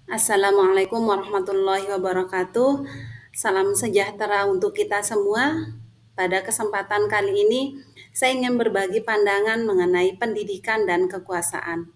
Assalamualaikum warahmatullahi wabarakatuh. Salam sejahtera untuk kita semua. Pada kesempatan kali ini, saya ingin berbagi pandangan mengenai pendidikan dan kekuasaan.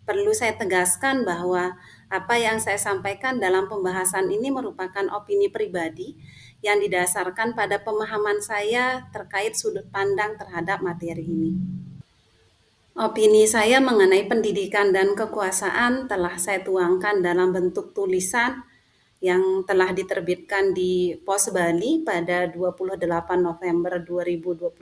Perlu saya tegaskan bahwa apa yang saya sampaikan dalam pembahasan ini merupakan opini pribadi yang didasarkan pada pemahaman saya terkait sudut pandang terhadap materi ini. Opini saya mengenai pendidikan dan kekuasaan telah saya tuangkan dalam bentuk tulisan yang telah diterbitkan di Pos Bali pada 28 November 2024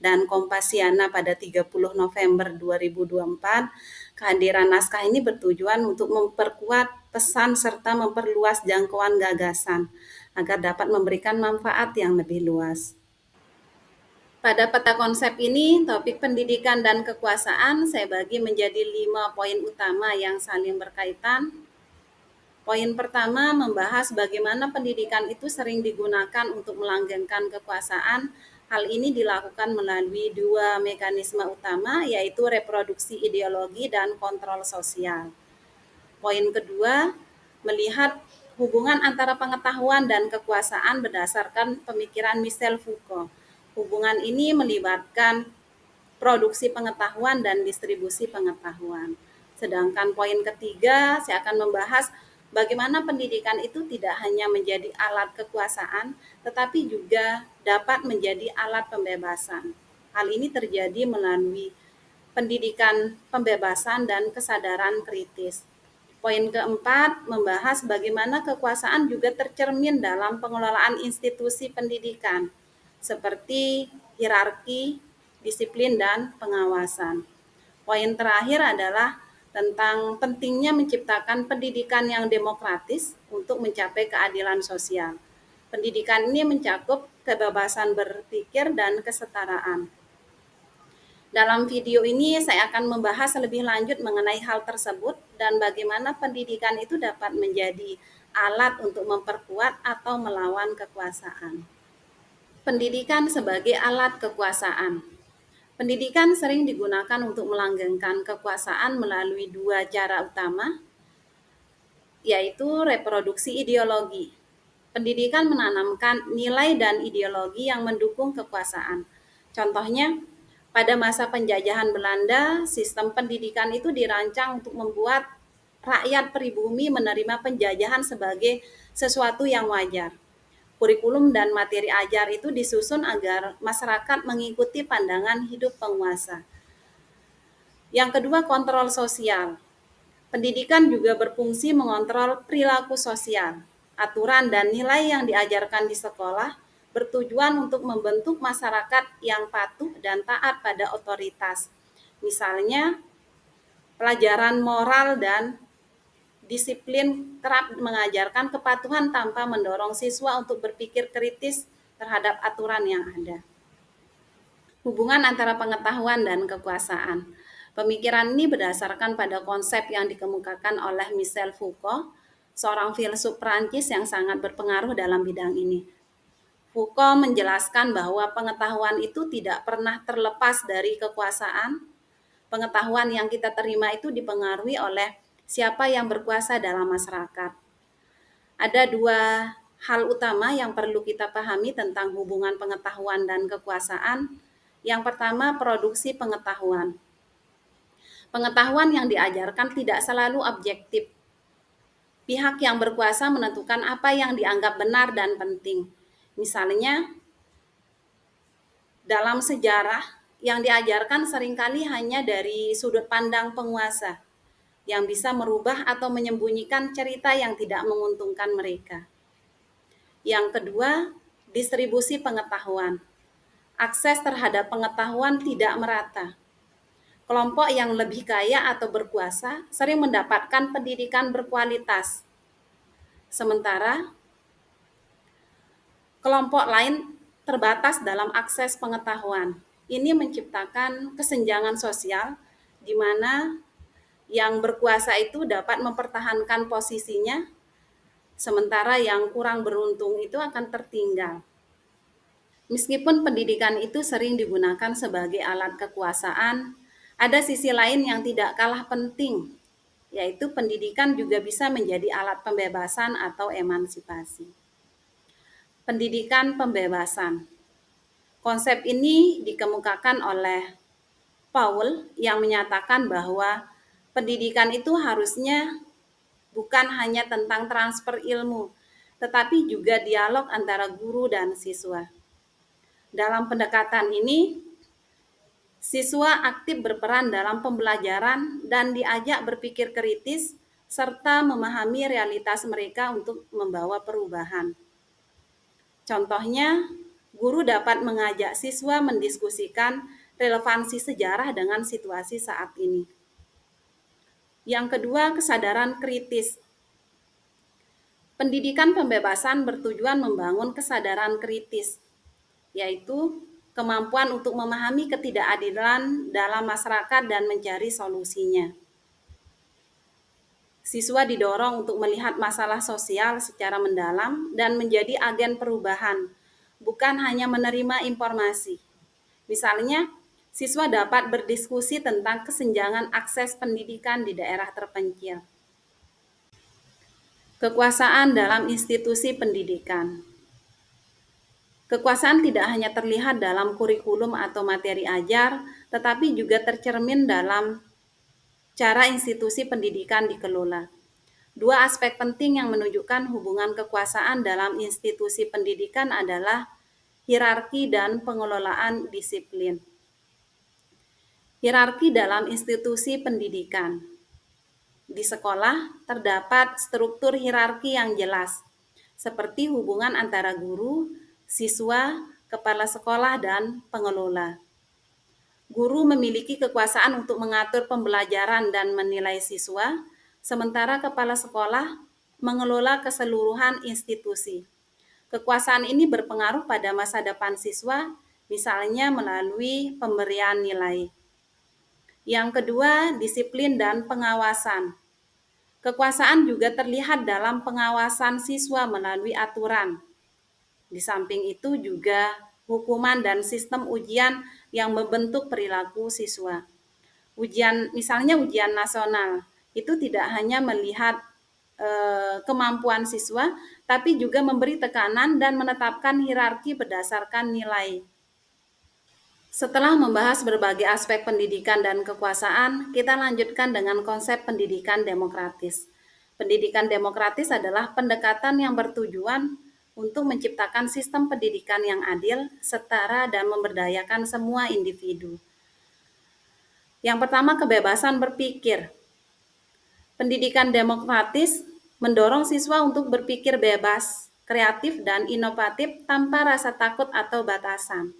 dan Kompasiana pada 30 November 2024. Kehadiran naskah ini bertujuan untuk memperkuat pesan serta memperluas jangkauan gagasan agar dapat memberikan manfaat yang lebih luas. Pada peta konsep ini, topik pendidikan dan kekuasaan saya bagi menjadi 5 poin utama yang saling berkaitan. Poin pertama membahas bagaimana pendidikan itu sering digunakan untuk melanggengkan kekuasaan. Hal ini dilakukan melalui dua mekanisme utama, yaitu reproduksi ideologi dan kontrol sosial. Poin kedua, melihat hubungan antara pengetahuan dan kekuasaan berdasarkan pemikiran Michel Foucault. Hubungan ini melibatkan produksi pengetahuan dan distribusi pengetahuan. Sedangkan poin ketiga, saya akan membahas bagaimana pendidikan itu tidak hanya menjadi alat kekuasaan, tetapi juga dapat menjadi alat pembebasan. Hal ini terjadi melalui pendidikan pembebasan dan kesadaran kritis. Poin keempat, membahas bagaimana kekuasaan juga tercermin dalam pengelolaan institusi pendidikan, seperti hierarki, disiplin, dan pengawasan. Poin terakhir adalah tentang pentingnya menciptakan pendidikan yang demokratis untuk mencapai keadilan sosial. Pendidikan ini mencakup kebebasan berpikir dan kesetaraan. Dalam video ini saya akan membahas lebih lanjut mengenai hal tersebut dan bagaimana pendidikan itu dapat menjadi alat untuk memperkuat atau melawan kekuasaan. Pendidikan sebagai alat kekuasaan. Pendidikan sering digunakan untuk melanggengkan kekuasaan melalui dua cara utama, yaitu reproduksi ideologi. Pendidikan menanamkan nilai dan ideologi yang mendukung kekuasaan. Contohnya, pada masa penjajahan Belanda, sistem pendidikan itu dirancang untuk membuat rakyat pribumi menerima penjajahan sebagai sesuatu yang wajar. Kurikulum dan materi ajar itu disusun agar masyarakat mengikuti pandangan hidup penguasa. Yang kedua, kontrol sosial. Pendidikan juga berfungsi mengontrol perilaku sosial. Aturan dan nilai yang diajarkan di sekolah bertujuan untuk membentuk masyarakat yang patuh dan taat pada otoritas. Misalnya, pelajaran moral dan disiplin kerap mengajarkan kepatuhan tanpa mendorong siswa untuk berpikir kritis terhadap aturan yang ada. Hubungan antara pengetahuan dan kekuasaan. Pemikiran ini berdasarkan pada konsep yang dikemukakan oleh Michel Foucault, seorang filsuf Prancis yang sangat berpengaruh dalam bidang ini. Foucault menjelaskan bahwa pengetahuan itu tidak pernah terlepas dari kekuasaan. Pengetahuan yang kita terima itu dipengaruhi oleh siapa yang berkuasa dalam masyarakat. Ada dua hal utama yang perlu kita pahami tentang hubungan pengetahuan dan kekuasaan. Yang pertama, produksi pengetahuan. Pengetahuan yang diajarkan tidak selalu objektif. Pihak yang berkuasa menentukan apa yang dianggap benar dan penting. Misalnya, dalam sejarah yang diajarkan seringkali hanya dari sudut pandang penguasa yang bisa merubah atau menyembunyikan cerita yang tidak menguntungkan mereka. Yang kedua, distribusi pengetahuan. Akses terhadap pengetahuan tidak merata. Kelompok yang lebih kaya atau berkuasa sering mendapatkan pendidikan berkualitas. Sementara kelompok lain terbatas dalam akses pengetahuan. Ini menciptakan kesenjangan sosial di mana yang berkuasa itu dapat mempertahankan posisinya, sementara yang kurang beruntung itu akan tertinggal. Meskipun pendidikan itu sering digunakan sebagai alat kekuasaan, ada sisi lain yang tidak kalah penting, yaitu pendidikan juga bisa menjadi alat pembebasan atau emansipasi. Pendidikan pembebasan. Konsep ini dikemukakan oleh Paul yang menyatakan bahwa pendidikan itu harusnya bukan hanya tentang transfer ilmu, tetapi juga dialog antara guru dan siswa. Dalam pendekatan ini, siswa aktif berperan dalam pembelajaran dan diajak berpikir kritis serta memahami realitas mereka untuk membawa perubahan. Contohnya, guru dapat mengajak siswa mendiskusikan relevansi sejarah dengan situasi saat ini. Yang kedua, kesadaran kritis. Pendidikan pembebasan bertujuan membangun kesadaran kritis, yaitu kemampuan untuk memahami ketidakadilan dalam masyarakat dan mencari solusinya. Siswa didorong untuk melihat masalah sosial secara mendalam dan menjadi agen perubahan, bukan hanya menerima informasi. Misalnya, siswa dapat berdiskusi tentang kesenjangan akses pendidikan di daerah terpencil. Kekuasaan dalam institusi pendidikan. Kekuasaan tidak hanya terlihat dalam kurikulum atau materi ajar, tetapi juga tercermin dalam cara institusi pendidikan dikelola. Dua aspek penting yang menunjukkan hubungan kekuasaan dalam institusi pendidikan adalah hierarki dan pengelolaan disiplin. Hierarki dalam institusi pendidikan. Di sekolah terdapat struktur hierarki yang jelas, seperti hubungan antara guru, siswa, kepala sekolah, dan pengelola. Guru memiliki kekuasaan untuk mengatur pembelajaran dan menilai siswa, sementara kepala sekolah mengelola keseluruhan institusi. Kekuasaan ini berpengaruh pada masa depan siswa, misalnya melalui pemberian nilai. Yang kedua, disiplin dan pengawasan. Kekuasaan juga terlihat dalam pengawasan siswa melalui aturan. Di samping itu juga hukuman dan sistem ujian yang membentuk perilaku siswa. Misalnya ujian nasional, itu tidak hanya melihat kemampuan siswa, tapi juga memberi tekanan dan menetapkan hierarki berdasarkan nilai. Setelah membahas berbagai aspek pendidikan dan kekuasaan, kita lanjutkan dengan konsep pendidikan demokratis. Pendidikan demokratis adalah pendekatan yang bertujuan untuk menciptakan sistem pendidikan yang adil, setara, dan memberdayakan semua individu. Yang pertama, kebebasan berpikir. Pendidikan demokratis mendorong siswa untuk berpikir bebas, kreatif, dan inovatif tanpa rasa takut atau batasan.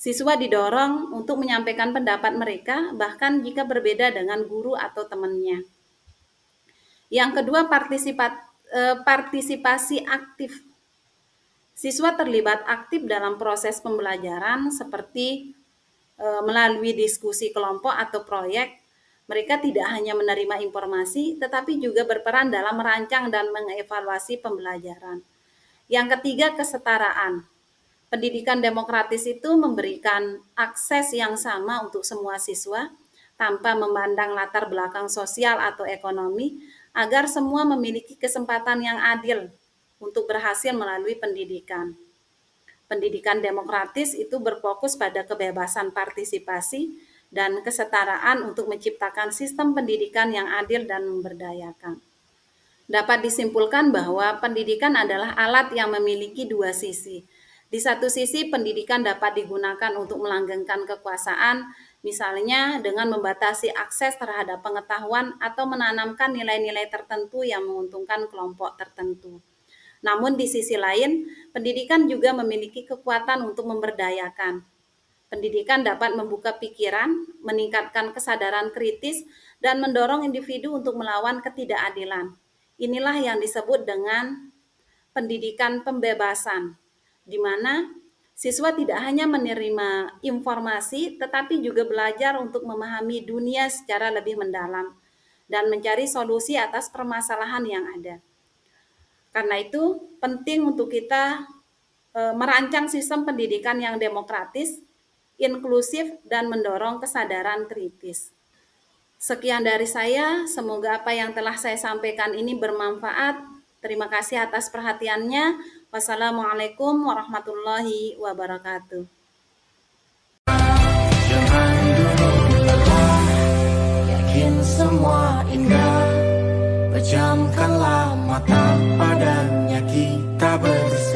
Siswa didorong untuk menyampaikan pendapat mereka, bahkan jika berbeda dengan guru atau temannya. Yang kedua, partisipasi aktif. Siswa terlibat aktif dalam proses pembelajaran seperti melalui diskusi kelompok atau proyek. Mereka tidak hanya menerima informasi, tetapi juga berperan dalam merancang dan mengevaluasi pembelajaran. Yang ketiga, kesetaraan. Pendidikan demokratis itu memberikan akses yang sama untuk semua siswa tanpa memandang latar belakang sosial atau ekonomi, agar semua memiliki kesempatan yang adil untuk berhasil melalui pendidikan. Pendidikan demokratis itu berfokus pada kebebasan partisipasi dan kesetaraan untuk menciptakan sistem pendidikan yang adil dan memberdayakan. Dapat disimpulkan bahwa pendidikan adalah alat yang memiliki dua sisi. Di satu sisi, pendidikan dapat digunakan untuk melanggengkan kekuasaan, misalnya dengan membatasi akses terhadap pengetahuan atau menanamkan nilai-nilai tertentu yang menguntungkan kelompok tertentu. Namun di sisi lain, pendidikan juga memiliki kekuatan untuk memberdayakan. Pendidikan dapat membuka pikiran, meningkatkan kesadaran kritis, dan mendorong individu untuk melawan ketidakadilan. Inilah yang disebut dengan pendidikan pembebasan, di mana siswa tidak hanya menerima informasi, tetapi juga belajar untuk memahami dunia secara lebih mendalam dan mencari solusi atas permasalahan yang ada. Karena itu, penting untuk kita merancang sistem pendidikan yang demokratis, inklusif, dan mendorong kesadaran kritis. Sekian dari saya, semoga apa yang telah saya sampaikan ini bermanfaat. Terima kasih atas perhatiannya. Wassalamualaikum warahmatullahi wabarakatuh. Jangan dulu lelah, yakin semua indah. Pejamkanlah mata, padanya kita bersama.